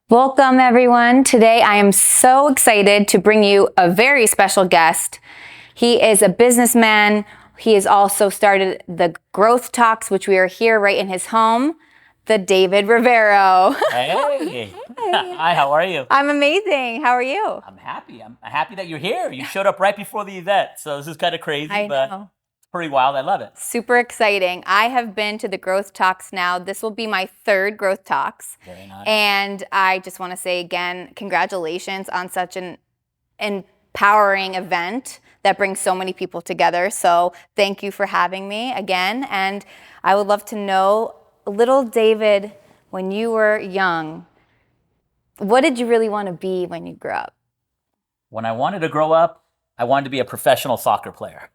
Welcome, everyone. Today, I am so excited to bring you a very special guest. He is a businessman. He has also started the Growth Talks, which we are here right in his home, the David Rivero. Hey. Hi, how are you? I'm amazing. How are you? I'm happy. I'm happy that you're here. You showed up right before the event. So this is kind of crazy, I but know. it's pretty wild. I love it. Super exciting. I have been to the Growth Talks now. This will be my third Growth Talks. Very nice. And I just want to say again, congratulations on such an empowering event that brings so many people together. So thank you for having me again. And I would love to know, little David, when you were young, what did you really want to be when you grew up? When I wanted to grow up, I wanted to be a professional soccer player.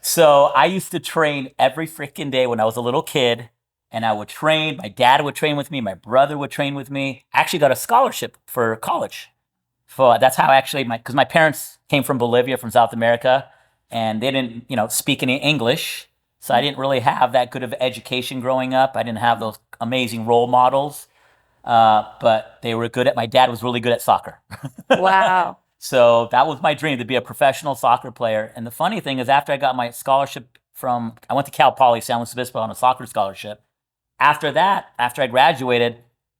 So I used to train every freaking day when I was a little kid. And I would train. My dad would train with me. My brother would train with me. I actually got a scholarship for college. That's how because my parents came from Bolivia, from South America, and they didn't, speak any English. So I didn't really have that good of education growing up. I didn't have those amazing role models. But they were good my dad was really good at soccer. Wow. So that was my dream, to be a professional soccer player. And the funny thing is, after I got my scholarship I went to Cal Poly San Luis Obispo on a soccer scholarship. After that, after I graduated,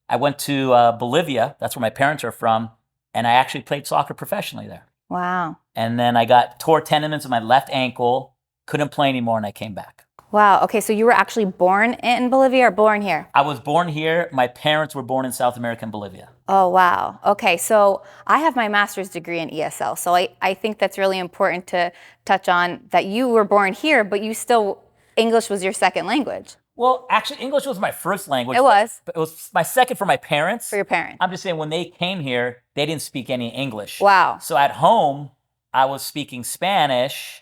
I went to Bolivia. That's where my parents are from. And I actually played soccer professionally there. Wow. And then I tore tendons in my left ankle, couldn't play anymore, and I came back. Wow. Okay, so you were actually born in Bolivia or born here? I was born here. My parents were born in South America and Bolivia. Oh, wow. Okay, so I have my master's degree in ESL. So I think that's really important to touch on, that you were born here, but English was your second language. Well, actually, English was my first language. It was. But it was my second for my parents. For your parents. I'm just saying, when they came here, they didn't speak any English. Wow. So at home, I was speaking Spanish,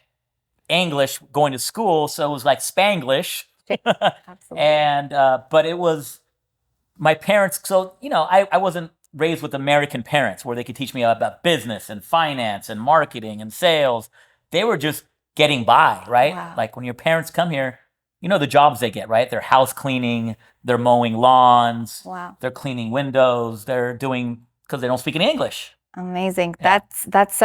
English, going to school. So it was like Spanglish. Absolutely. And, but it was my parents. So, I wasn't raised with American parents where they could teach me about business and finance and marketing and sales. They were just getting by, right? Wow. Like when your parents come here, the jobs they get, right? They're house cleaning, they're mowing lawns, Wow. they're cleaning windows, because they don't speak any English. Amazing. Yeah. That's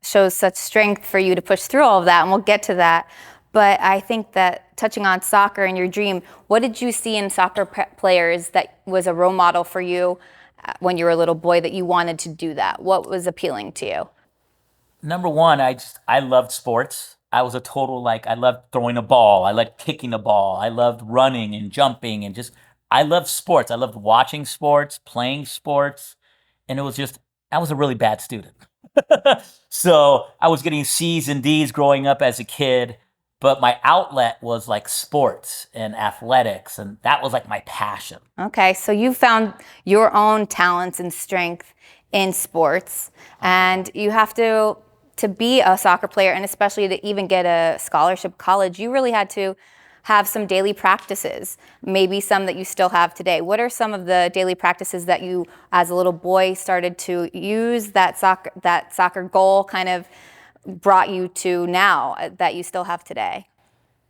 shows such strength for you to push through all of that, and we'll get to that. But I think that touching on soccer and your dream, what did you see in soccer players that was a role model for you when you were a little boy that you wanted to do that? What was appealing to you? Number one, I loved sports. I was I loved throwing a ball. I loved kicking the ball. I loved running and jumping and I loved sports. I loved watching sports, playing sports. And I was a really bad student. So I was getting C's and D's growing up as a kid, but my outlet was like sports and athletics. And that was like my passion. Okay, so you found your own talents and strength in sports, and you have to be a soccer player, and especially to even get a scholarship college, you really had to have some daily practices, maybe some that you still have today. What are some of the daily practices that you, as a little boy, started to use that soccer goal kind of brought you to now that you still have today?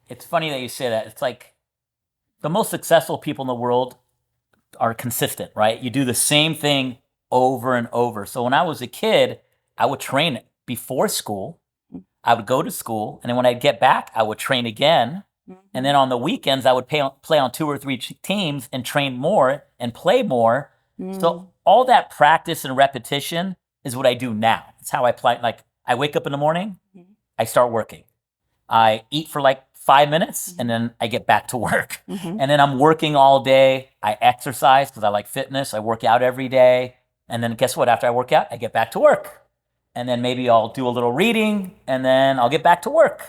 It's funny that you say that. It's like the most successful people in the world are consistent, right? You do the same thing over and over. So when I was a kid, I would train before school. I would go to school, and then when I'd get back, I would train again. And then on the weekends, I would play on 2 or 3 teams and train more and play more. So all that practice and repetition is what I do now. It's how I play. Like, I wake up in the morning, I start working. I eat for like 5 minutes, and then I get back to work. And then I'm working all day. I exercise because I like fitness. I work out every day. And then guess what? After I work out, I get back to work. And then maybe I'll do a little reading, and then I'll get back to work.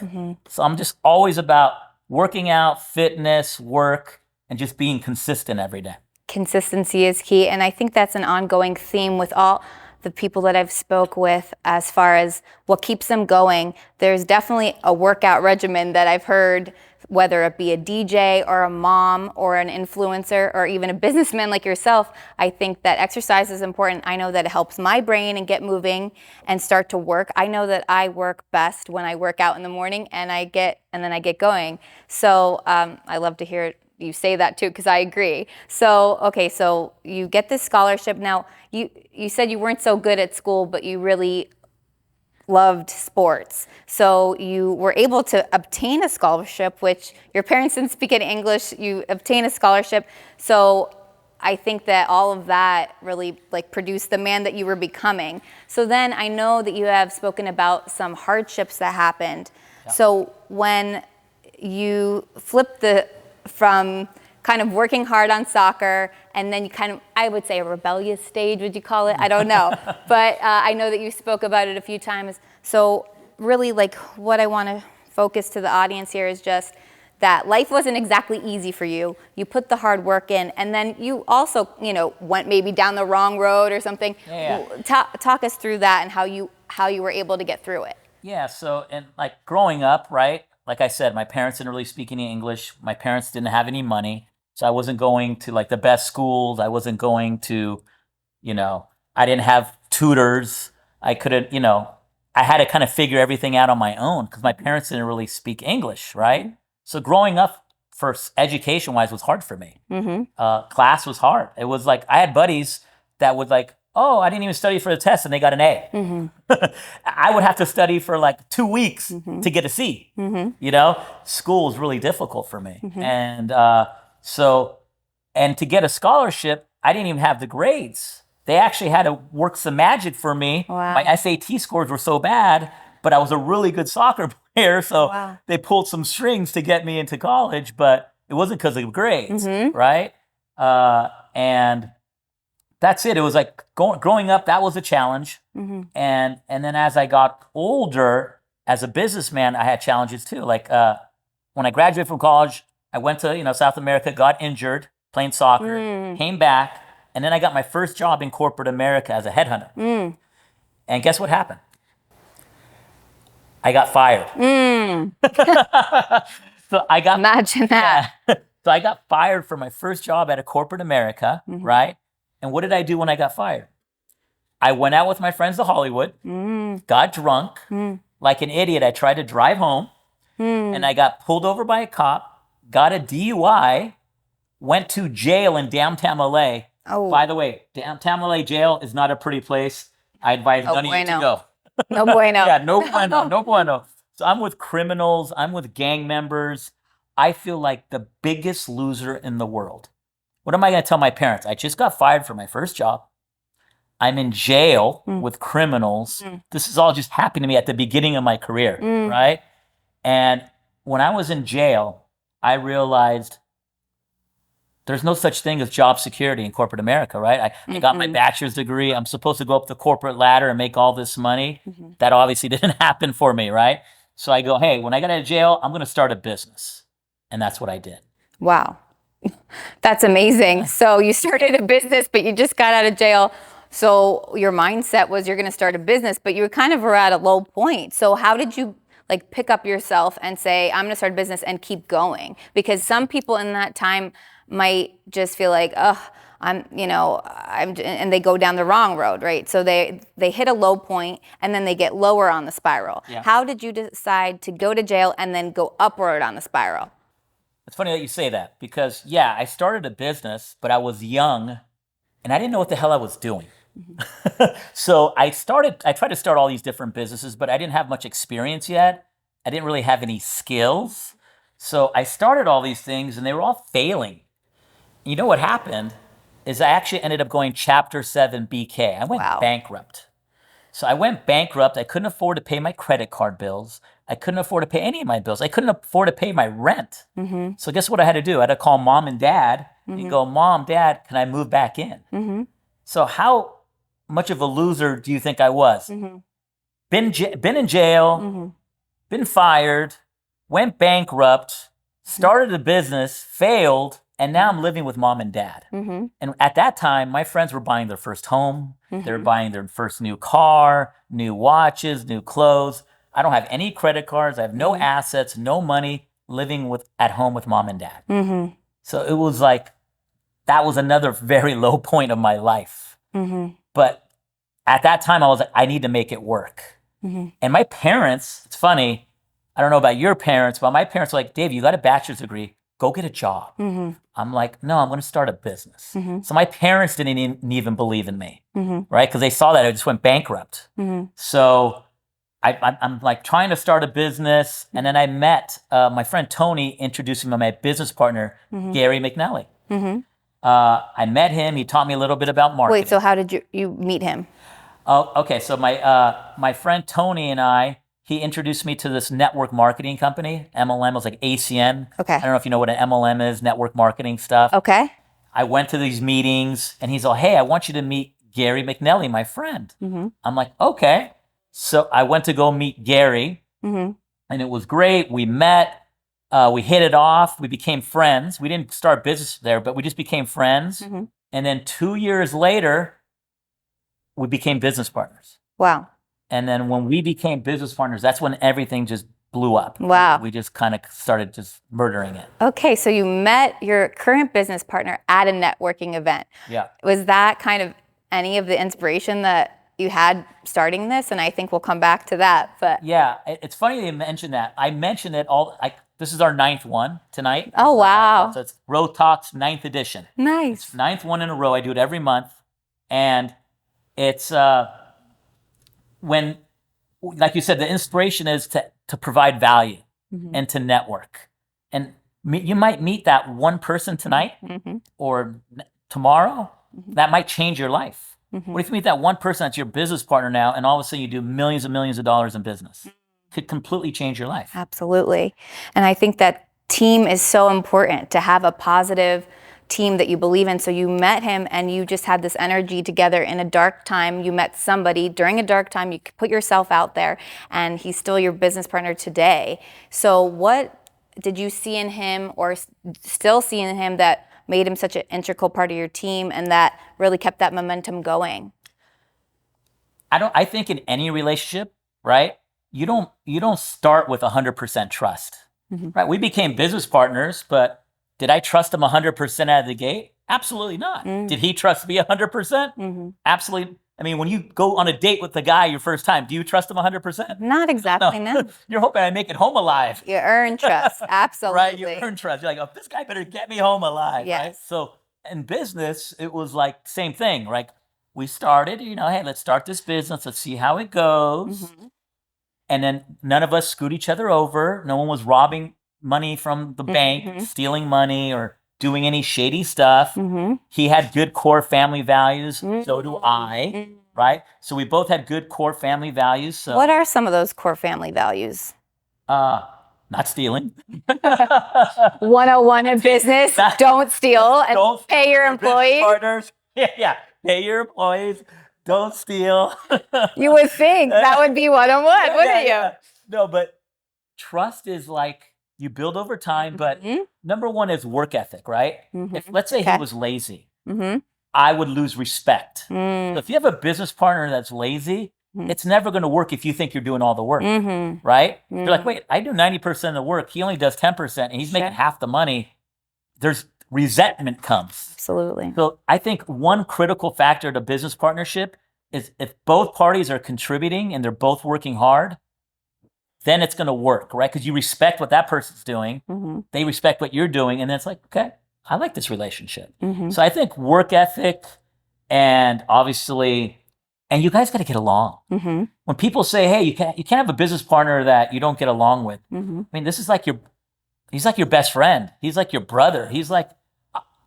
So I'm just always about working out, fitness, work, and just being consistent every day. Consistency is key, and I think that's an ongoing theme with all the people that I've spoke with as far as what keeps them going. There's definitely a workout regimen that I've heard, whether it be a DJ or a mom or an influencer or even a businessman like yourself. I think that exercise is important. I know that it helps my brain and get moving and start to work. I know that I work best when I work out in the morning and then I get going. So I love to hear you say that too, because I agree. So, okay, so you get this scholarship. Now, you said you weren't so good at school, but you really loved sports. So you were able to obtain a scholarship, which your parents didn't speak any English. You obtain a scholarship. So I think that all of that really like produced the man that you were becoming. So then I know that you have spoken about some hardships that happened. Yep. So when you flipped from kind of working hard on soccer, and then you kind of, I would say a rebellious stage, would you call it? I don't know. But I know that you spoke about it a few times. So really like what I want to focus to the audience here is just that life wasn't exactly easy for you. You put the hard work in, and then you also, went maybe down the wrong road or something. Yeah. Talk us through that and how you were able to get through it. Yeah, so, and like growing up, right? Like I said, my parents didn't really speak any English. My parents didn't have any money. So I wasn't going to like the best schools. I wasn't going to, I didn't have tutors. I couldn't, I had to kind of figure everything out on my own because my parents didn't really speak English, right? So growing up for education-wise was hard for me. Class was hard. It was like, I had buddies that would like, oh, I didn't even study for the test and they got an A. I would have to study for like 2 weeks to get a C. School was really difficult for me. And and to get a scholarship, I didn't even have the grades. They actually had to work some magic for me. Wow. My SAT scores were so bad, but I was a really good soccer player. So they pulled some strings to get me into college, but it wasn't because of grades, right? And that's it. It was like growing up, that was a challenge. And then as I got older, as a businessman, I had challenges too. Like when I graduated from college, I went to South America, got injured playing soccer, came back, and then I got my first job in corporate America as a headhunter. And guess what happened? I got fired. So I got Imagine that. Yeah. So I got fired for my first job at a corporate America, right? And what did I do when I got fired? I went out with my friends to Hollywood, got drunk, like an idiot. I tried to drive home, and I got pulled over by a cop, got a DUI, went to jail in downtown LA. Oh. By the way, downtown LA jail is not a pretty place. I advise none of you to go. No bueno. Yeah, no bueno, no bueno. So I'm with criminals, I'm with gang members. I feel like the biggest loser in the world. What am I going to tell my parents? I just got fired from my first job. I'm in jail with criminals. This is all just happened to me at the beginning of my career, right? And when I was in jail, I realized there's no such thing as job security in corporate America, right? I got my bachelor's degree. I'm supposed to go up the corporate ladder and make all this money. That obviously didn't happen for me, right? So I go, hey, when I get out of jail, I'm going to start a business. And that's what I did. Wow. That's amazing. So you started a business, but you just got out of jail. So your mindset was you're going to start a business, but you kind of were at a low point. So how did you like pick up yourself and say, I'm going to start a business and keep going? Because some people in that time might just feel like, and they go down the wrong road, right? So they hit a low point and then they get lower on the spiral. Yeah. How did you decide to go to jail and then go upward on the spiral? It's funny that you say that because, yeah, I started a business, but I was young and I didn't know what the hell I was doing. So I tried to start all these different businesses, but I didn't have much experience yet. I didn't really have any skills. So I started all these things and they were all failing. You know what happened is I actually ended up going Chapter 7 BK. I went bankrupt. So I went bankrupt. I couldn't afford to pay my credit card bills. I couldn't afford to pay any of my bills. I couldn't afford to pay my rent. So guess what I had to do? I had to call mom and dad and go, Mom, Dad, can I move back in? So how much of a loser do you think I was? Been in jail, been fired, went bankrupt, started a business, failed, and now I'm living with mom and dad. And at that time, my friends were buying their first home. They were buying their first new car, new watches, new clothes. I don't have any credit cards. I have no assets, no money, living at home with mom and dad. So it was like, that was another very low point of my life. But at that time, I was like, I need to make it work. And my parents, it's funny, I don't know about your parents, but my parents were like, Dave, you got a bachelor's degree. go get a job. I'm like, no, I'm going to start a business. So my parents didn't even believe in me, right? Because they saw that I just went bankrupt. So I'm like trying to start a business. And then I met my friend Tony, introducing me to my business partner, Gary McNally. I met him. He taught me a little bit about marketing. Wait, so how did you meet him? Oh, okay. So my friend Tony and he introduced me to this network marketing company. MLM was like ACN. Okay. I don't know if you know what an MLM is, network marketing stuff. Okay. I went to these meetings and he's all, hey, I want you to meet Gary McNally, my friend. I'm like, okay. So I went to go meet Gary and it was great. We met, we hit it off. We became friends. We didn't start business there, but we just became friends. And then 2 years later, we became business partners. Wow. And then when we became business partners, that's when everything just blew up. Wow. We just kind of started just murdering it. Okay, so you met your current business partner at a networking event. Yeah. Was that kind of any of the inspiration that you had starting this? And I think we'll come back to that. But yeah, it's funny you mentioned that. I mentioned it all. This is our 9th one tonight. Oh, wow. So it's Road Talks 9th edition. Nice. It's 9th one in a row. I do it every month. And it's when, like you said, the inspiration is to provide value and to network. And you might meet that one person tonight or tomorrow that might change your life. What if you meet that one person that's your business partner now and all of a sudden you do millions and millions of dollars in business? Could completely change your life. Absolutely. And I think that team is so important, to have a positive team that you believe in. So you met him and you just had this energy together in a dark time. You met somebody during a dark time. You put yourself out there and he's still your business partner today. So what did you see in him or still see in him that made him such an integral part of your team and that really kept that momentum going? I think in any relationship, right? You don't start with 100% trust, right? We became business partners, but did I trust him 100% out of the gate? Absolutely not. Did he trust me 100%? Absolutely. I mean, when you go on a date with the guy your first time, do you trust him 100%? Not exactly, no. You're hoping I make it home alive. You earn trust, absolutely. Right, you earn trust. You're like, oh, this guy better get me home alive, Yes. right? So in business, it was like same thing, right? We started, hey, let's start this business. Let's see how it goes. And then none of us screwed each other over. No one was robbing money from the bank, stealing money, or doing any shady stuff. He had good core family values. So do I, right? So we both had good core family values. So what are some of those core family values? not stealing. 101 in business, don't steal and Don't pay your employees. Partners. Yeah, pay your employees. Don't steal. You would think that would be 101, wouldn't you? No, but trust is like you build over time, but number one is work ethic, right? If let's say he was lazy, I would lose respect. So if you have a business partner that's lazy, it's never going to work if you think you're doing all the work, right? You're like, wait, I do 90% of the work. He only does 10% and he's making half the money. There's resentment comes. Absolutely. So I think one critical factor to business partnership is if both parties are contributing and they're both working hard, then it's going to work, right? Because you respect what that person's doing. They respect what you're doing. And then it's like, okay, I like this relationship. So I think work ethic and obviously, and you guys got to get along. When people say, hey, you can't have a business partner that you don't get along with. I mean, this is like he's like your best friend. He's like your brother. He's like,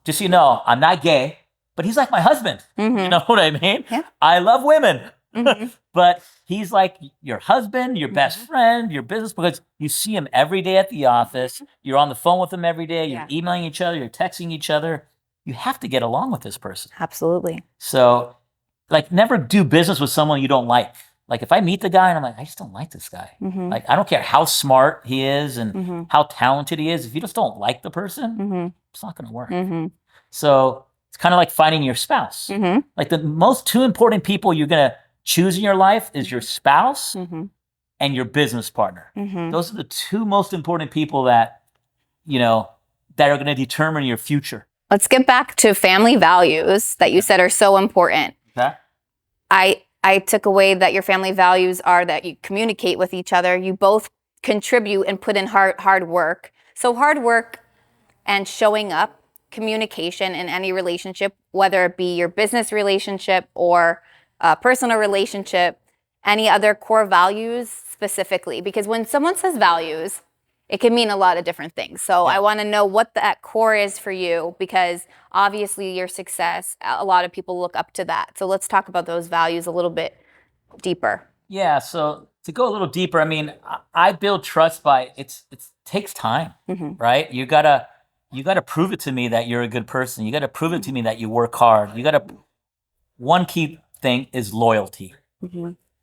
just so you know, I'm not gay, but he's like my husband. You know what I mean? Yeah. I love women. But he's like your husband, your best friend, your business, because you see him every day at the office. You're on the phone with him every day. You're emailing each other. You're texting each other. You have to get along with this person. Absolutely. So, like, never do business with someone you don't like. Like, if I meet the guy and I'm like, I just don't like this guy. Like, I don't care how smart he is and how talented he is. If you just don't like the person, it's not going to work. So it's kind of like finding your spouse. Like, the most two important people you're going to choose in your life is your spouse and your business partner. Those are the two most important people that, that are going to determine your future. Let's get back to family values that you said are so important. Okay. I took away that your family values are that you communicate with each other. You both contribute and put in hard work. So hard work and showing up, communication in any relationship, whether it be your business relationship or a personal relationship, any other core values specifically? Because when someone says values, it can mean a lot of different things. So I want to know what that core is for you, because obviously your success, a lot of people look up to that. So let's talk about those values a little bit deeper. Yeah. So to go a little deeper, I mean, I build trust by it takes time, right? You gotta prove it to me that you're a good person. You gotta prove it to me that you work hard. One key thing is loyalty.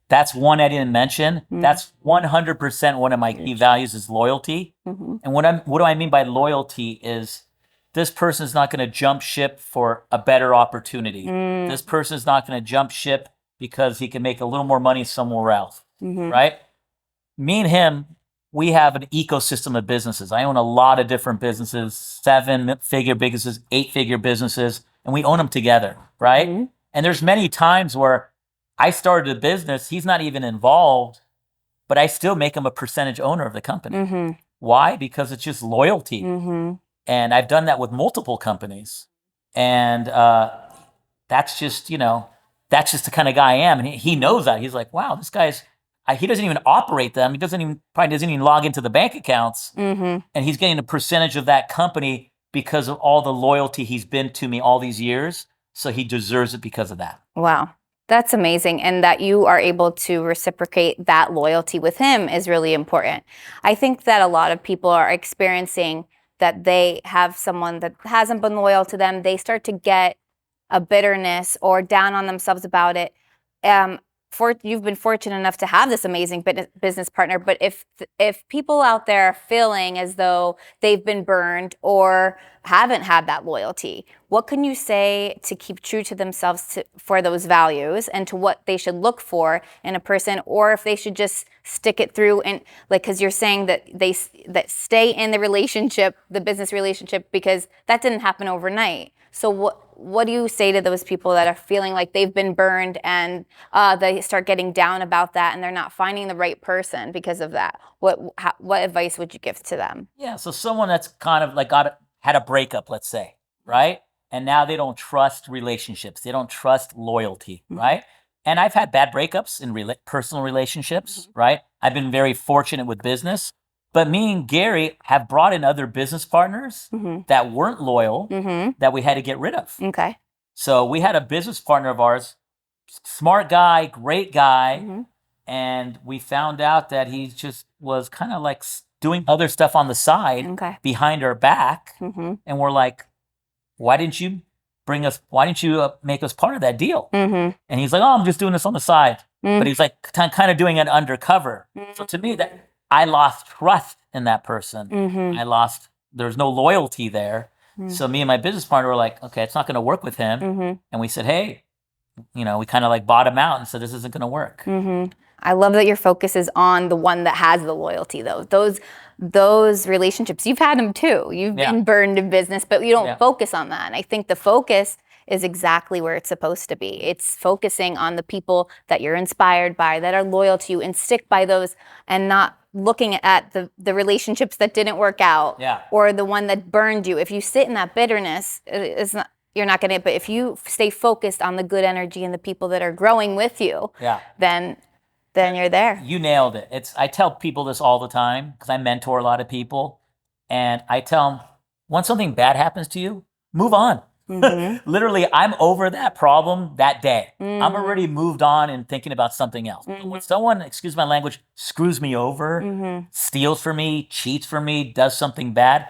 That's one I didn't mention. That's 100% one of my key values is loyalty. And what do I mean by loyalty is this person is not going to jump ship for a better opportunity. This person is not going to jump ship because he can make a little more money somewhere else, right? Me and him, we have an ecosystem of businesses. I own a lot of different businesses, 7-figure businesses, 8-figure businesses, and we own them together, right? And there's many times where I started a business, he's not even involved, but I still make him a percentage owner of the company. Why? Because it's just loyalty. And I've done that with multiple companies. And that's just the kind of guy I am. And he knows that. He's like, wow, this guy's, he doesn't even operate them. He probably doesn't even log into the bank accounts. And he's getting a percentage of that company because of all the loyalty he's been to me all these years. So he deserves it because of that. Wow. That's amazing. And that you are able to reciprocate that loyalty with him is really important. I think that a lot of people are experiencing that they have someone that hasn't been loyal to them. They start to get a bitterness or down on themselves about it. You've been fortunate enough to have this amazing business partner, but if people out there are feeling as though they've been burned or haven't had that loyalty, what can you say to keep true to themselves for those values and to what they should look for in a person, or if they should just stick it through and because you're saying that that stay in the relationship, the business relationship, because that didn't happen overnight. So what do you say to those people that are feeling like they've been burned and they start getting down about that and they're not finding the right person because of that? What advice would you give to them? Yeah, so someone that's kind of like had a breakup, let's say, right? And now they don't trust relationships. They don't trust loyalty, right? And I've had bad breakups in personal relationships, right? I've been very fortunate with business. But me and Gary have brought in other business partners that weren't loyal that we had to get rid of. Okay. So we had a business partner of ours, smart guy, great guy, and we found out that he just was kind of like doing other stuff on the side behind our back. And we're like, why didn't you make us part of that deal? And he's like, oh, I'm just doing this on the side. But he's like kind of doing it undercover. So to me, that I lost trust in that person. There's no loyalty there. So me and my business partner were like, okay, it's not going to work with him. And we said, hey, we kind of like bought him out and said, this isn't going to work. I love that your focus is on the one that has the loyalty, though. Those relationships, you've had them too. You've been burned in business, but you don't focus on that. And I think the focus is exactly where it's supposed to be. It's focusing on the people that you're inspired by, that are loyal to you, and stick by those, and not looking at the relationships that didn't work out or the one that burned you. If you sit in that bitterness, you're not going to, but if you stay focused on the good energy and the people that are growing with you, then you're there. You nailed it. I tell people this all the time because I mentor a lot of people, and I tell them, once something bad happens to you, move on. Literally, I'm over that problem that day. I'm already moved on and thinking about something else. But when someone, excuse my language, screws me over, steals from me, cheats from me, does something bad,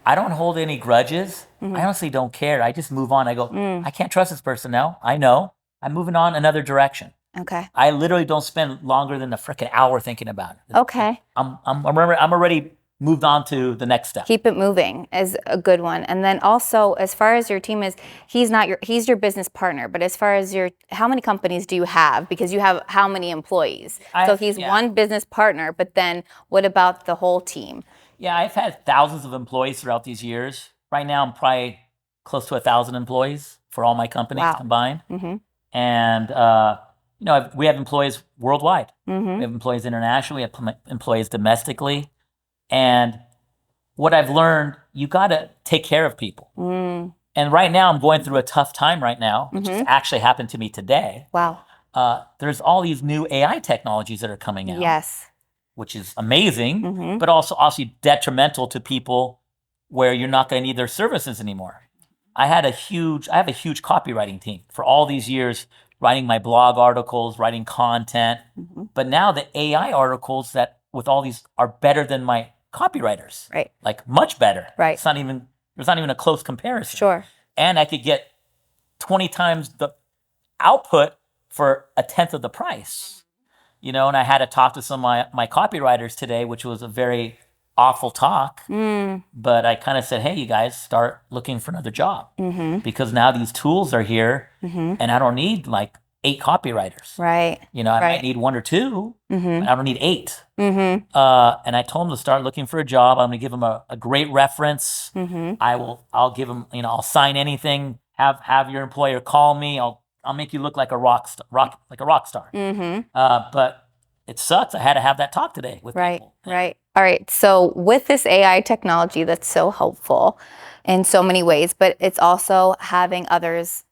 I don't hold any grudges. I honestly don't care. I just move on. I go, I can't trust this person now. I know. I'm moving on another direction. Okay. I literally don't spend longer than a freaking hour thinking about it. Okay. I'm already moved on to the next step. Keep it moving is a good one. And then also, as far as your team is, he's your business partner, but as far as how many companies do you have? Because you have how many employees? So he's one business partner, but then what about the whole team? Yeah, I've had thousands of employees throughout these years. Right now, I'm probably close to 1,000 employees for all my companies combined. And, we have employees worldwide. We have employees internationally. We have employees domestically. And what I've learned, you got to take care of people. And right now I'm going through a tough time right now, which just actually happened to me today. Wow. There's all these new AI technologies that are coming out, Yes. which is amazing, but also detrimental to people where you're not going to need their services anymore. I have a huge copywriting team for all these years, writing my blog articles, writing content. But now the AI articles that with all these are better than my copywriters. Right. Like much better. Right. There's not even a close comparison. Sure. And I could get 20 times the output for a tenth of the price. You know, and I had to talk to some of my copywriters today, which was a very awful talk. But I kind of said, hey, you guys, start looking for another job. Because now these tools are here and I don't need like 8 copywriters. Right. You know, I might need 1 or 2, but I don't need 8. And I told them to start looking for a job. I'm going to give them a great reference. I'll give them, you know, I'll sign anything. Have your employer call me. I'll make you look like a rock star. But it sucks. I had to have that talk today with people. Right. All right. So with this AI technology that's so helpful in so many ways, but it's also having others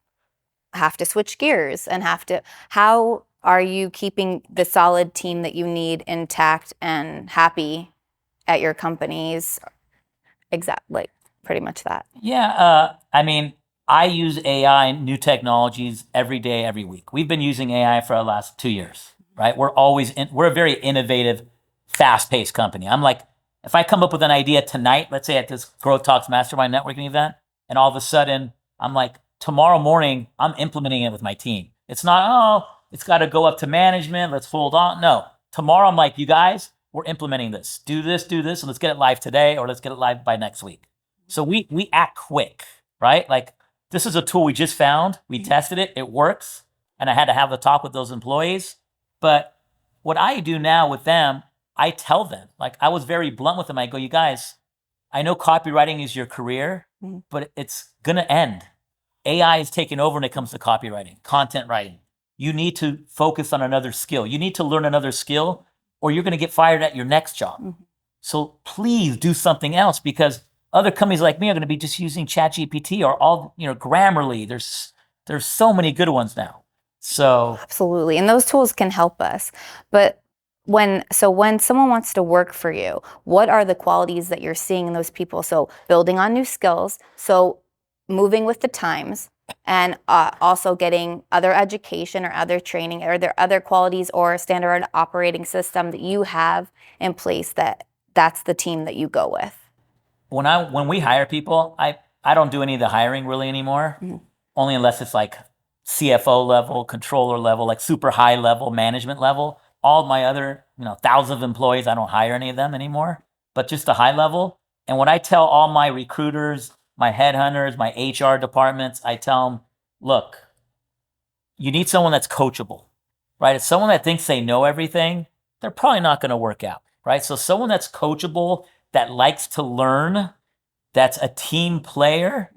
have to switch gears and how are you keeping the solid team that you need intact and happy at your companies? Exactly. Pretty much that. Yeah. I mean, I use AI, new technologies every day, every week. We've been using AI for the last 2 years, right? We're a very innovative, fast-paced company. I'm like, if I come up with an idea tonight, let's say at this Growth Talks Mastermind Networking event, and all of a sudden I'm like, tomorrow morning, I'm implementing it with my team. It's not, oh, it's got to go up to management. Let's hold on. No, tomorrow I'm like, you guys, we're implementing this. Do this, and let's get it live today, or let's get it live by next week. So we act quick, right? Like, this is a tool we just found. We tested it. It works. And I had to have the talk with those employees. But what I do now with them, I tell them, like I was very blunt with them. I go, you guys, I know copywriting is your career, but it's going to end. AI is taking over when it comes to copywriting, content writing. You need to focus on another skill. You need to learn another skill or you're going to get fired at your next job. So please do something else because other companies like me are going to be just using ChatGPT or all, you know, Grammarly. There's so many good ones now. So absolutely, and those tools can help us. But when someone wants to work for you, what are the qualities that you're seeing in those people? So building on new skills, so moving with the times, and also getting other education or other training. Are there other qualities or standard operating system that you have in place that's the team that you go with? When we hire people, I don't do any of the hiring really anymore, only unless it's like CFO level, controller level, like super high level, management level. All my other, thousands of employees, I don't hire any of them anymore, but just the high level. And when I tell all my recruiters, my headhunters, my HR departments, I tell them, look, you need someone that's coachable, right? If someone that thinks they know everything, they're probably not going to work out, right? So someone that's coachable, that likes to learn, that's a team player,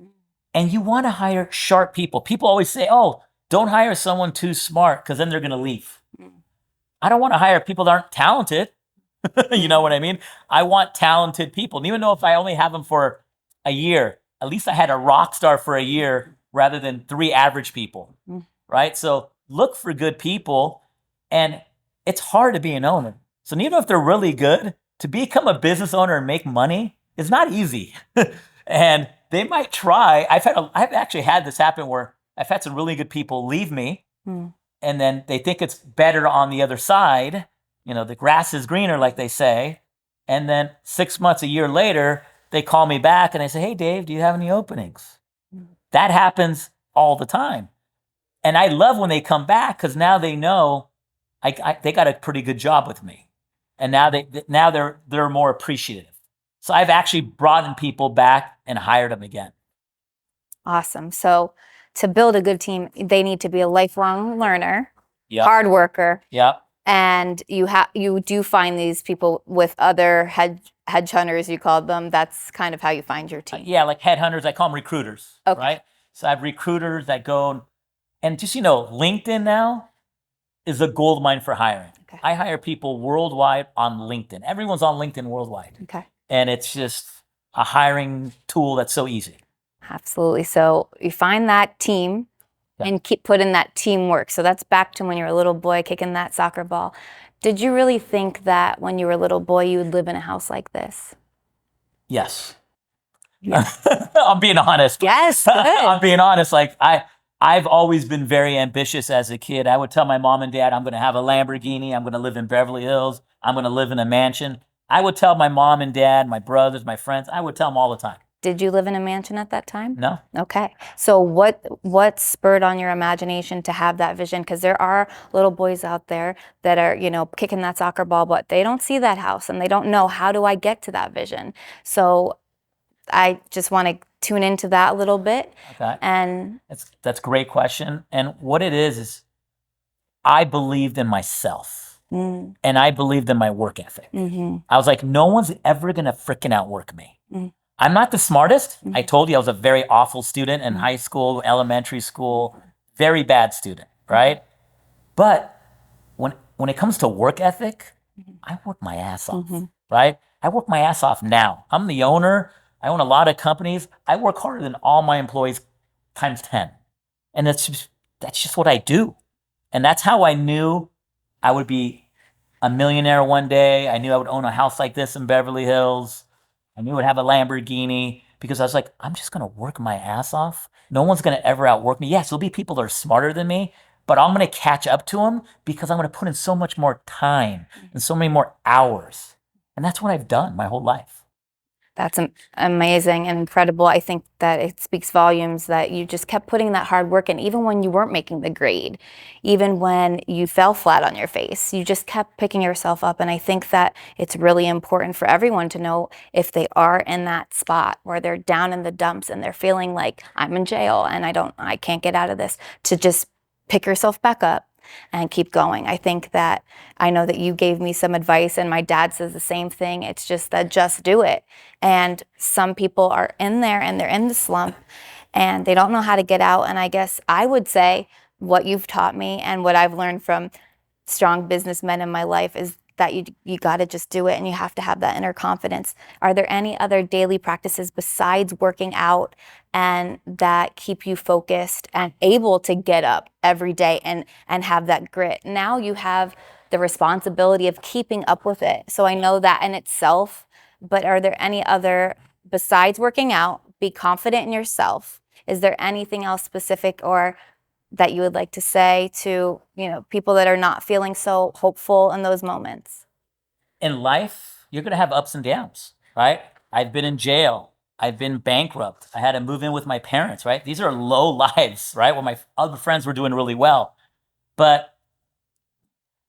and you want to hire sharp people. People always say, oh, don't hire someone too smart because then they're going to leave. I don't want to hire people that aren't talented. You know what I mean? I want talented people. And even though if I only have them for a year, at least I had a rock star for a year rather than 3 average people, right? So look for good people, and it's hard to be an owner. So even if they're really good, to become a business owner and make money is not easy. And they might try. I've actually had this happen where I've had some really good people leave me, and then they think it's better on the other side. The grass is greener, like they say. And then 6 months, a year later, they call me back and they say, hey, Dave, do you have any openings? That happens all the time. And I love when they come back because now they know they got a pretty good job with me. And now they're more appreciative. So I've actually brought in people back and hired them again. Awesome. So to build a good team, they need to be a lifelong learner, hard worker. Yep. And you do find these people with other headhunters, you call them. That's kind of how you find your team. Yeah, like headhunters, I call them recruiters, okay. Right? So I have recruiters that go, and just, LinkedIn now is a gold mine for hiring. Okay. I hire people worldwide on LinkedIn. Everyone's on LinkedIn worldwide. Okay. And it's just, a hiring tool that's so easy. Absolutely. So you find that team and keep putting that teamwork. So that's back to when you were a little boy kicking that soccer ball. Did you really think that when you were a little boy you would live in a house like this? Yes. I'm being honest. Yes. Good. I'm being honest. Like I've always been very ambitious as a kid. I would tell my mom and dad, I'm going to have a Lamborghini. I'm going to live in Beverly Hills. I'm going to live in a mansion. I would tell my mom and dad, my brothers, my friends, I would tell them all the time. Did you live in a mansion at that time? No. Okay. So what spurred on your imagination to have that vision? Because there are little boys out there that are, kicking that soccer ball, but they don't see that house and they don't know, how do I get to that vision? So I just want to tune into that a little bit. Okay. And that's a great question. And what it is I believed in myself and I believed in my work ethic. I was like, no one's ever going to freaking outwork me. I'm not the smartest. I told you I was a very awful student in high school, elementary school, very bad student, right? But when it comes to work ethic, I work my ass off, right? I work my ass off now. I'm the owner. I own a lot of companies. I work harder than all my employees times 10. And that's just what I do. And that's how I knew I would be a millionaire one day. I knew I would own a house like this in Beverly Hills. I knew I'd have a Lamborghini because I was like, I'm just going to work my ass off. No one's going to ever outwork me. Yes, there'll be people that are smarter than me, but I'm going to catch up to them because I'm going to put in so much more time and so many more hours. And that's what I've done my whole life. That's amazing and incredible. I think that it speaks volumes that you just kept putting that hard work in, even when you weren't making the grade, even when you fell flat on your face, you just kept picking yourself up. And I think that it's really important for everyone to know if they are in that spot where they're down in the dumps and they're feeling like I'm in jail and I can't get out of this, to just pick yourself back up and keep going. I think that I know that you gave me some advice and my dad says the same thing. It's just that just do it. And some people are in there and they're in the slump and they don't know how to get out. And I guess I would say what you've taught me and what I've learned from strong businessmen in my life is that you got to just do it and you have to have that inner confidence. Are there any other daily practices besides working out and that keep you focused and able to get up every day and have that grit? Now you have the responsibility of keeping up with it. So I know that in itself, but are there any other, besides working out, be confident in yourself? Is there anything else specific or that you would like to say to, people that are not feeling so hopeful in those moments? In life, you're going to have ups and downs, right? I've been in jail. I've been bankrupt. I had to move in with my parents, right? These are low lives, right? Where my other friends were doing really well. But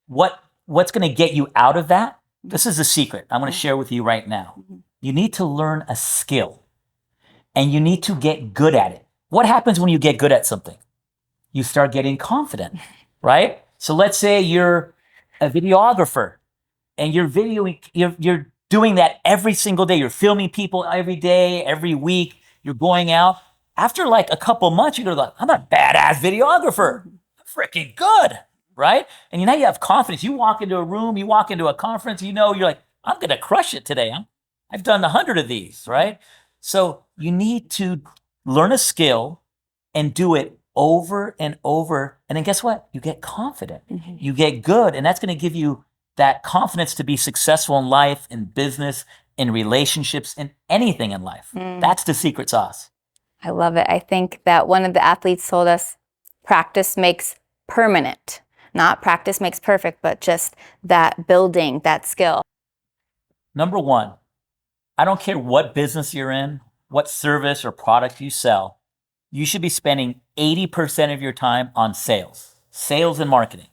what's going to get you out of that? This is the secret I'm going to share with you right now. You need to learn a skill and you need to get good at it. What happens when you get good at something? You start getting confident, right? So let's say you're a videographer and you're doing that every single day. You're filming people every day, every week. You're going out. After like a couple months, you're going to go, I'm a badass videographer. I'm freaking good, right? And now you have confidence. You walk into a room, you walk into a conference, you're like, I'm going to crush it today. I've done 100 of these, right? So you need to learn a skill and do it over and over. And then guess what? You get confident. You get good. And that's going to give you that confidence to be successful in life, in business, in relationships, in anything in life. That's the secret sauce. I love it. I think that one of the athletes told us practice makes permanent, not practice makes perfect, but just that building, that skill. Number one, I don't care what business you're in, what service or product you sell, you should be spending 80% of your time on sales and marketing.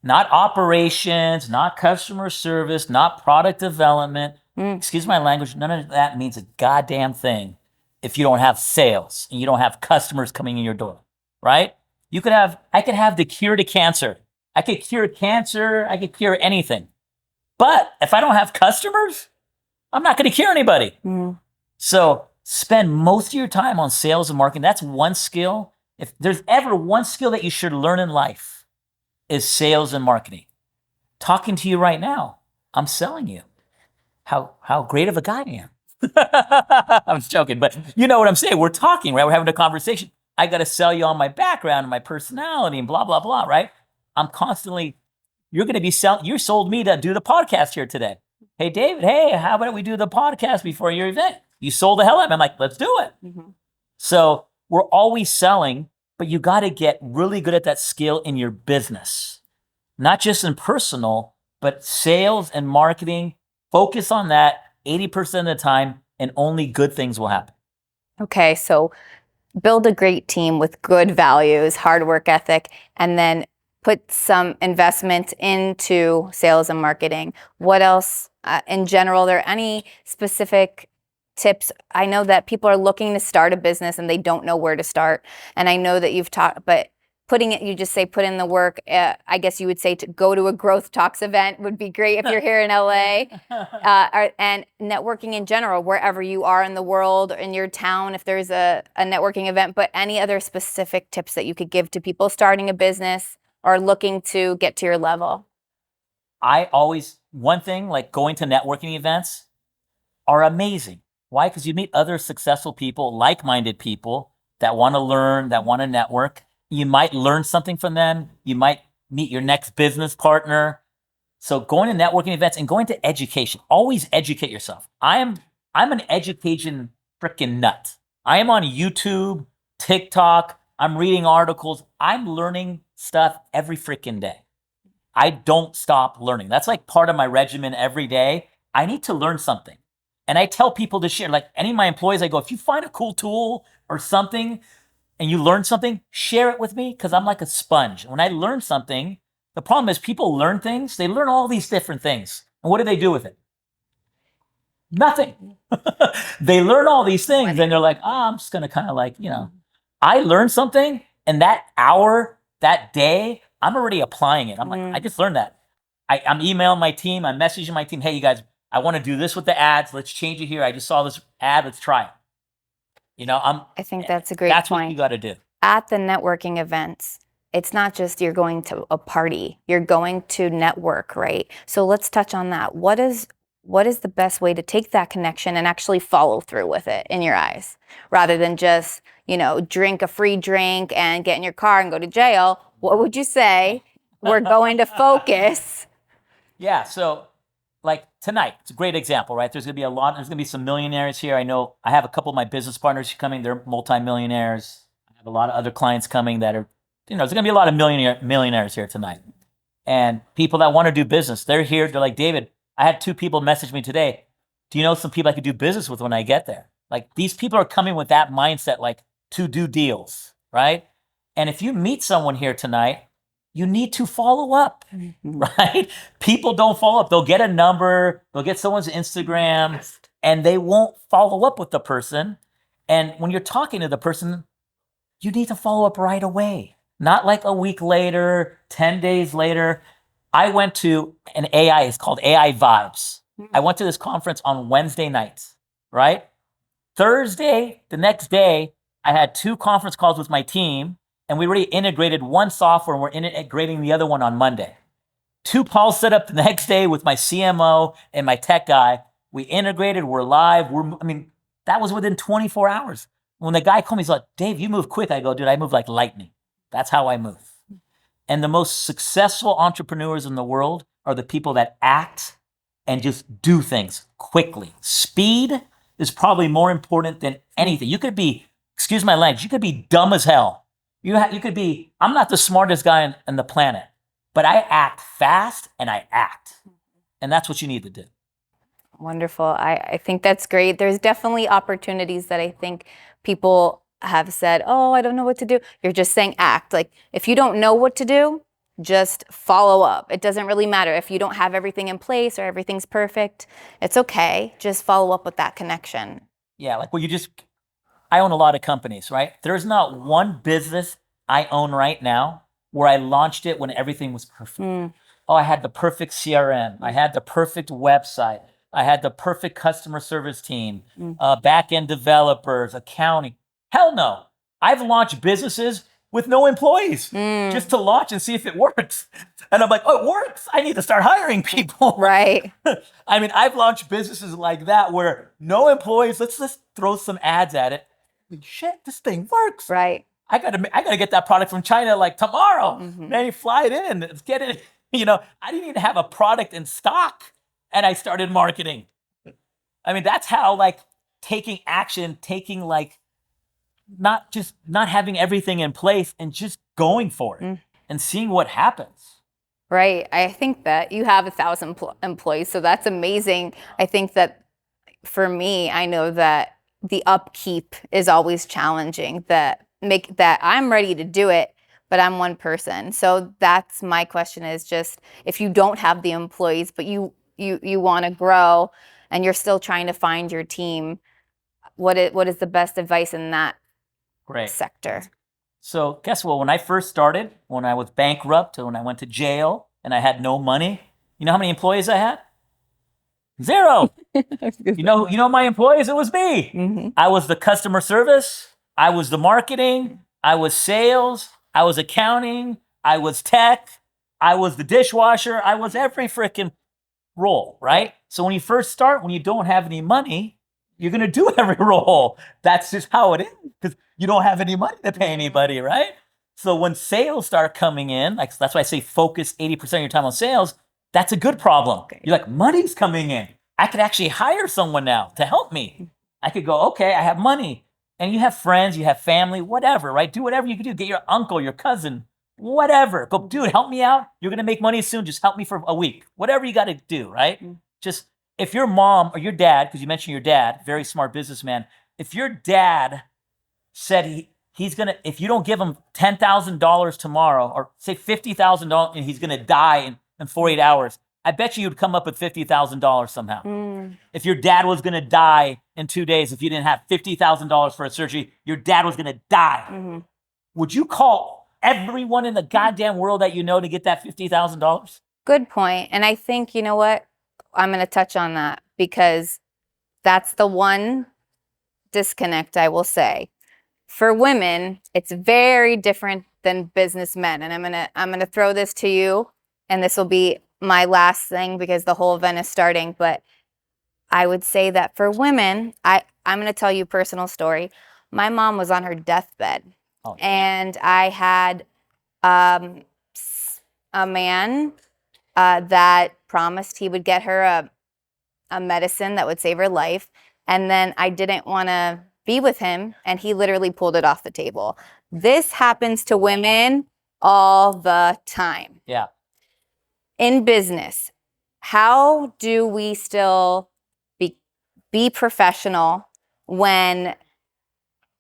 Not operations, not customer service, not product development. Excuse my language, none of that means a goddamn thing if you don't have sales and you don't have customers coming in your door, right? I could have the cure to cancer. I could cure cancer, I could cure anything. But if I don't have customers, I'm not going to cure anybody. So spend most of your time on sales and marketing. That's one skill. If there's ever one skill that you should learn in life, is sales and marketing. Talking to you right now, I'm selling you how great of a guy I am. I'm just joking, but you know what I'm saying. We're talking, right? We're having a conversation. I got to sell you on my background and my personality and blah, blah, blah, right? I'm constantly, you're going to be selling, you sold me to do the podcast here today. Hey, David, hey, how about we do the podcast before your event? You sold the hell out of me. I'm like, let's do it. Mm-hmm. So we're always selling, but you got to get really good at that skill in your business, not just in personal, but sales and marketing. Focus on that 80% of the time, and only good things will happen. Okay, so build a great team with good values, hard work ethic, and then put some investment into sales and marketing. What else in general? Are there any specific tips? I know that people are looking to start a business and they don't know where to start. And I know that you've talked, but putting it, you just say put in the work. I guess you would say to go to a growth talks event would be great if you're here in LA. And networking in general, wherever you are in the world, in your town, if there's a networking event, but any other specific tips that you could give to people starting a business or looking to get to your level? One thing, like going to networking events are amazing. Why? Because you meet other successful people, like-minded people that want to learn, that want to network. You might learn something from them. You might meet your next business partner. So going to networking events and going to education, always educate yourself. I'm an education freaking nut. I am on YouTube, TikTok. I'm reading articles. I'm learning stuff every freaking day. I don't stop learning. That's like part of my regimen every day. I need to learn something. And I tell people to share, like any of my employees, I go, if you find a cool tool or something and you learn something, share it with me, because I'm like a sponge. When I learn something, the problem is people learn things. They learn all these different things. And what do they do with it? Nothing. They learn all these things and they're like, I'm just going to kind of like, I learned something, and that hour, that day, I'm already applying it. I'm like, I just learned that. I'm emailing my team. I'm messaging my team. Hey, you guys, I want to do this with the ads. Let's change it here. I just saw this ad. Let's try it. I think that's a great That's point. what you got to do. At the networking events, it's not just you're going to a party, you're going to network, right? So let's touch on that. What is the best way to take that connection and actually follow through with it in your eyes, rather than just, drink a free drink and get in your car and go to jail? What would you say? We're going to focus. Yeah. So like tonight, it's a great example, right? There's going to be some millionaires here. I know I have a couple of my business partners coming. They're multimillionaires. I have a lot of other clients coming that are, there's going to be a lot of millionaires here tonight. And people that want to do business, they're here. They're like, David, I had 2 people message me today. Do you know some people I could do business with when I get there? Like, these people are coming with that mindset, like, to do deals, right? And if you meet someone here tonight, you need to follow up, right? People don't follow up. They'll get a number, they'll get someone's Instagram, and they won't follow up with the person. And when you're talking to the person, you need to follow up right away, not like a week later, 10 days later. I went to it's called AI Vibes. I went to this conference on Wednesday nights, right? Thursday, the next day, I had 2 conference calls with my team, and we already integrated one software, and we're integrating the other one on Monday. 2 calls set up the next day with my CMO and my tech guy. We integrated, we're live. That was within 24 hours. When the guy called me, he's like, Dave, you move quick. I go, dude, I move like lightning. That's how I move. And the most successful entrepreneurs in the world are the people that act and just do things quickly. Speed is probably more important than anything. You could be, excuse my language, you could be dumb as hell. You could be, I'm not the smartest guy on the planet, but I act fast and I act. And that's what you need to do. Wonderful. I think that's great. There's definitely opportunities that I think people have said, oh, I don't know what to do. You're just saying act. Like, if you don't know what to do, just follow up. It doesn't really matter if you don't have everything in place or everything's perfect. It's okay. Just follow up with that connection. Yeah, like, I own a lot of companies, right? There's not one business I own right now where I launched it when everything was perfect. Oh, I had the perfect CRM. I had the perfect website. I had the perfect customer service team, back-end developers, accounting. Hell no. I've launched businesses with no employees just to launch and see if it works. And I'm like, oh, it works. I need to start hiring people. Right. I mean, I've launched businesses like that where no employees, let's just throw some ads at it. Shit, this thing works. Right. I gotta get that product from China like tomorrow. Man, you fly it in, let's get it. I didn't even have a product in stock and I started marketing. I mean, that's how like taking action, taking like not having everything in place and just going for it and seeing what happens. Right. I think that you have 1,000 employees, so that's amazing. I think that for me, I know that the upkeep is always challenging. That I'm ready to do it, but I'm one person. So that's my question is just if you don't have the employees, but you want to grow and you're still trying to find your team, what is the best advice in that sector? So guess what? When I first started, when I was bankrupt, when I went to jail and I had no money, you know how many employees I had? 0. You know my employees? It was me. I was the customer service. I was the marketing. I was sales. I was accounting. I was tech. I was the dishwasher. I was every freaking role, right? So when you first start, when you don't have any money, you're going to do every role. That's just how it is because you don't have any money to pay anybody, right? So when sales start coming in, like that's why I say focus 80% of your time on sales. That's a good problem. You're like, money's coming in. I could actually hire someone now to help me. I could go, okay, I have money. And you have friends, you have family, whatever, right? Do whatever you can do. Get your uncle, your cousin, whatever. Go, dude, help me out. You're going to make money soon. Just help me for a week. Whatever you got to do, right? Just if your mom or your dad, because you mentioned your dad, very smart businessman, if your dad said he's going to, if you don't give him $10,000 tomorrow or say $50,000 and he's going to die in 48 hours, I bet you'd come up with $50,000 somehow. If your dad was going to die in 2 days, if you didn't have $50,000 for a surgery, your dad was going to die. Would you call everyone in the goddamn world that you know to get that $50,000? Good point. And I think, you know what? I'm going to touch on that because that's the one disconnect I will say. For women, it's very different than businessmen. And I'm going to throw this to you, and this will be my last thing because the whole event is starting. But I would say that for women, I'm going to tell you a personal story. My mom was on her deathbed, and I had a man that promised he would get her a medicine that would save her life. And then I didn't want to be with him, and he literally pulled it off the table. This happens to women all the time. Yeah. In business, how do we still be professional when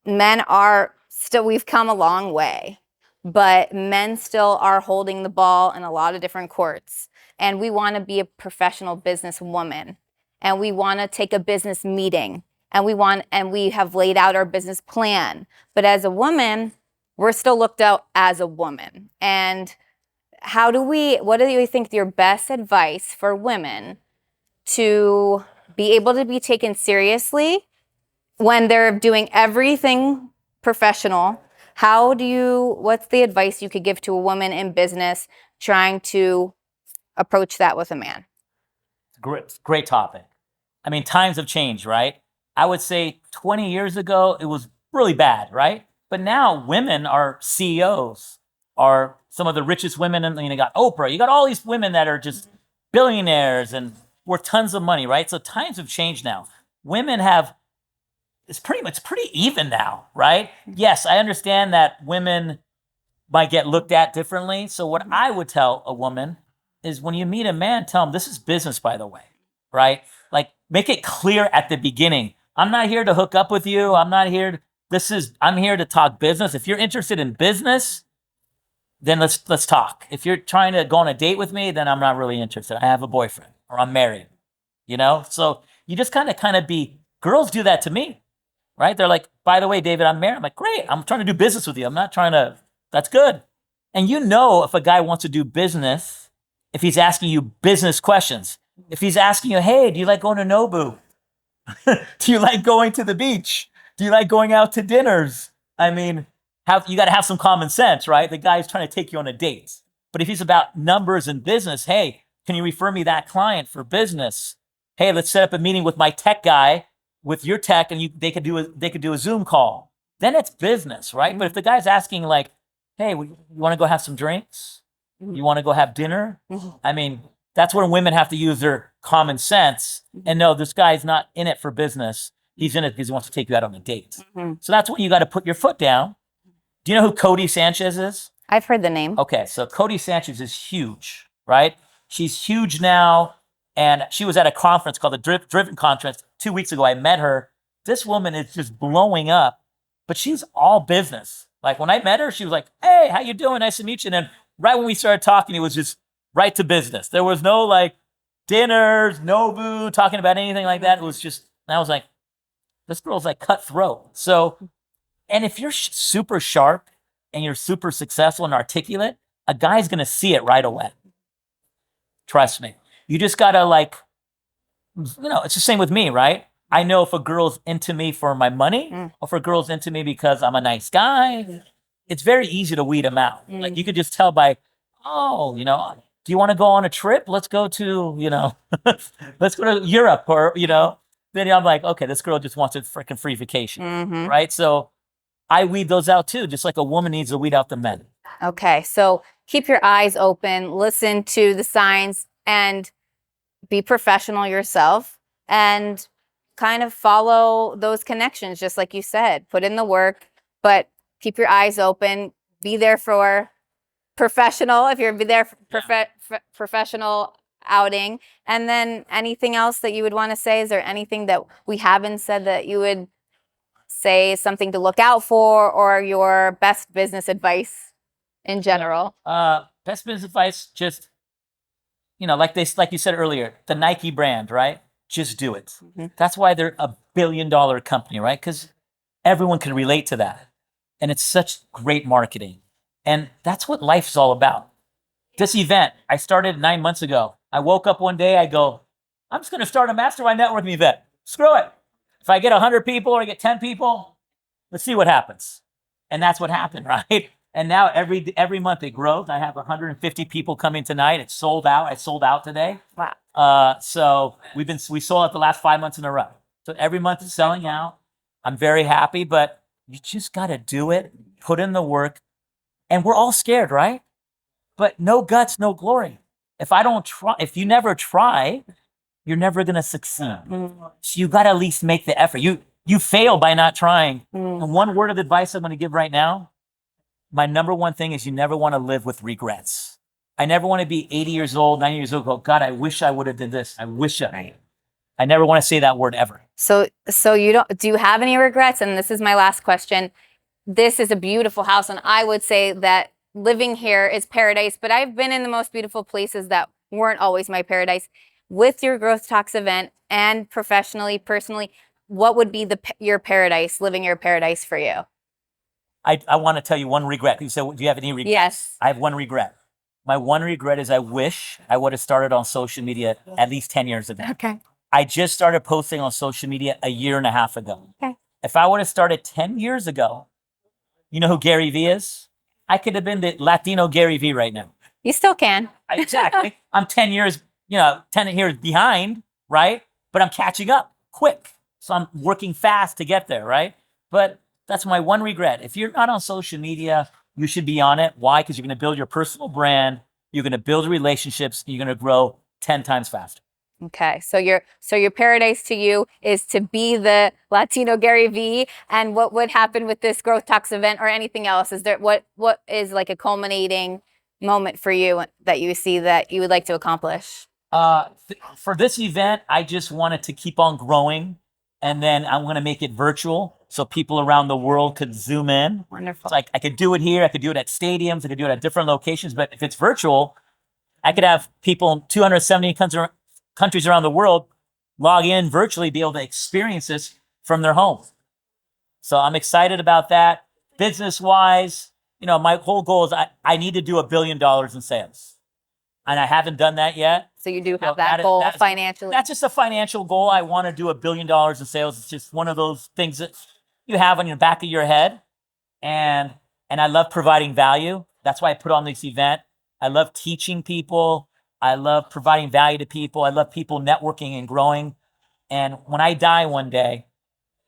men are still, we've come a long way, but men still are holding the ball in a lot of different courts. And we want to be a professional businesswoman, and we want to take a business meeting, and we have laid out our business plan. But as a woman, we're still looked out as a woman. And what do you think your best advice for women to be able to be taken seriously when they're doing everything professional? What's the advice you could give to a woman in business trying to approach that with a man? Great topic. I mean, times have changed, right? I would say 20 years ago, it was really bad, right? But now women are CEOs, are some of the richest women. And you got Oprah, you got all these women that are just billionaires and worth tons of money, right? So times have changed now. Women it's pretty even now, right? Yes, I understand that women might get looked at differently. So what I would tell a woman is when you meet a man, tell him this is business, by the way, right? Like make it clear at the beginning. I'm not here to hook up with you. I'm here to talk business. If you're interested in business, then let's talk. If you're trying to go on a date with me, then I'm not really interested. I have a boyfriend or I'm married, So you just kind of girls do that to me, right? They're like, by the way, David, I'm married. I'm like, great. I'm trying to do business with you. I'm not trying to, that's good. And if a guy wants to do business, if he's asking you business questions, if he's asking you, hey, do you like going to Nobu? Do you like going to the beach? Do you like going out to dinners? I mean, you got to have some common sense, right? The guy's trying to take you on a date. But if he's about numbers and business, hey, can you refer me that client for business? Hey, let's set up a meeting with my tech guy, with your tech, and they could do a Zoom call. Then it's business, right? But if the guy's asking like, hey, you want to go have some drinks? You want to go have dinner? I mean, that's where women have to use their common sense and know this guy's not in it for business. He's in it because he wants to take you out on a date. So that's when you got to put your foot down. Do you know who Cody Sanchez is? I've heard the name. Okay, so Cody Sanchez is huge, right? She's huge now, and she was at a conference called the Driven Conference 2 weeks ago. I met her. This woman is just blowing up, but she's all business. Like when I met her, she was like, hey, how you doing? Nice to meet you. And then right when we started talking, it was just right to business. There was no like dinners, Nobu, talking about anything like that. It was just, and I was like, this girl's like cutthroat. So, and if you're super sharp and you're super successful and articulate, a guy's going to see it right away. Trust me. You just got to like, it's the same with me, right? I know if a girl's into me for my money or if a girl's into me because I'm a nice guy, it's very easy to weed them out. Like you could just tell by, oh, do you want to go on a trip? Let's go to, let's go to Europe or, then I'm like, okay, this girl just wants a freaking free vacation, right? So I weed those out too, just like a woman needs to weed out the men. Okay, so keep your eyes open, listen to the signs, and be professional yourself, and kind of follow those connections, just like you said. Put in the work, but keep your eyes open. Be there for professional, if you're there for professional outing. And then anything else that you would want to say? Is there anything that we haven't said that you would say is something to look out for, or your best business advice in general? Best business advice, just, like you said earlier, the Nike brand, right? Just do it. That's why they're a $1 billion company, right? Because everyone can relate to that. And it's such great marketing. And that's what life's all about. This event, I started 9 months ago. I woke up one day, I go, I'm just going to start a mastermind networking event. Screw it. If I get 100 people or I get 10 people, let's see what happens. And that's what happened, right? And now every month it grows. I have 150 people coming tonight. It's sold out. I sold out today. Wow. So we sold out the last 5 months in a row. So every month it's selling out. I'm very happy, but you just got to do it, put in the work. And we're all scared, right? But no guts, no glory. If you never try, you're never going to succeed. So you got to at least make the effort. You fail by not trying. And one word of advice I'm going to give right now, my number one thing is you never want to live with regrets. I never want to be 80 years old, 90 years old, go, God, I wish I would have did this. I never want to say that word ever. So do you have any regrets? And this is my last question. This is a beautiful house, and I would say that living here is paradise, but I've been in the most beautiful places that weren't always my paradise. With your Growth Talks event and professionally, personally, what would be your paradise, living your paradise for you? I want to tell you one regret. You said, do you have any regrets? Yes. I have one regret. My one regret is I wish I would have started on social media at least 10 years ago. Okay. I just started posting on social media a year and a half ago. Okay. If I would have started 10 years ago, you know who Gary Vee is? I could have been the Latino Gary Vee right now. You still can. Exactly. I'm 10 years behind, right? But I'm catching up quick. So I'm working fast to get there, right? But that's my one regret. If you're not on social media, you should be on it. Why? Because you're going to build your personal brand. You're going to build relationships. And you're going to grow 10 times faster. Okay, so your paradise to you is to be the Latino Gary Vee. And what would happen with this Growth Talks event or anything else? Is there what is like a culminating moment for you that you see that you would like to accomplish? For this event, I just wanted to keep on growing, and then I'm going to make it virtual so people around the world could zoom in. Wonderful. It's like I could do it here, I could do it at stadiums, I could do it at different locations. But if it's virtual, I could have people in 270 countries around the world log in virtually, be able to experience this from their home. So I'm excited about that. Business-wise, my whole goal is I need to do $1 billion in sales. And I haven't done that yet. So you do have that goal financially. That's just a financial goal. I want to do $1 billion in sales. It's just one of those things that you have on your back of your head. And and I love providing value. That's why I put on this event. I love teaching people. I love providing value to people. I love people networking and growing. And when I die one day,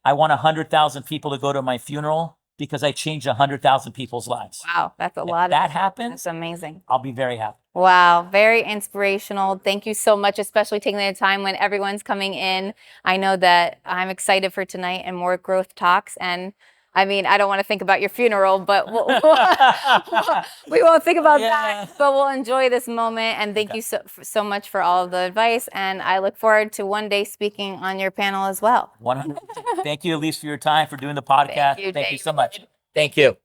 I want 100,000 people to go to my funeral because I changed 100,000 people's lives. Wow, that's a If lot. that happens, That's amazing. I'll be very happy. Wow, very inspirational. Thank you so much, especially taking the time when everyone's coming in. I know that I'm excited for tonight and more growth talks. And I mean, I don't want to think about your funeral, but we won't think about that. But we'll enjoy this moment. And thank you so much for all of the advice. And I look forward to one day speaking on your panel as well. 100%. Thank you, Elise, for your time, for doing the podcast. Thank you so much. Thank you.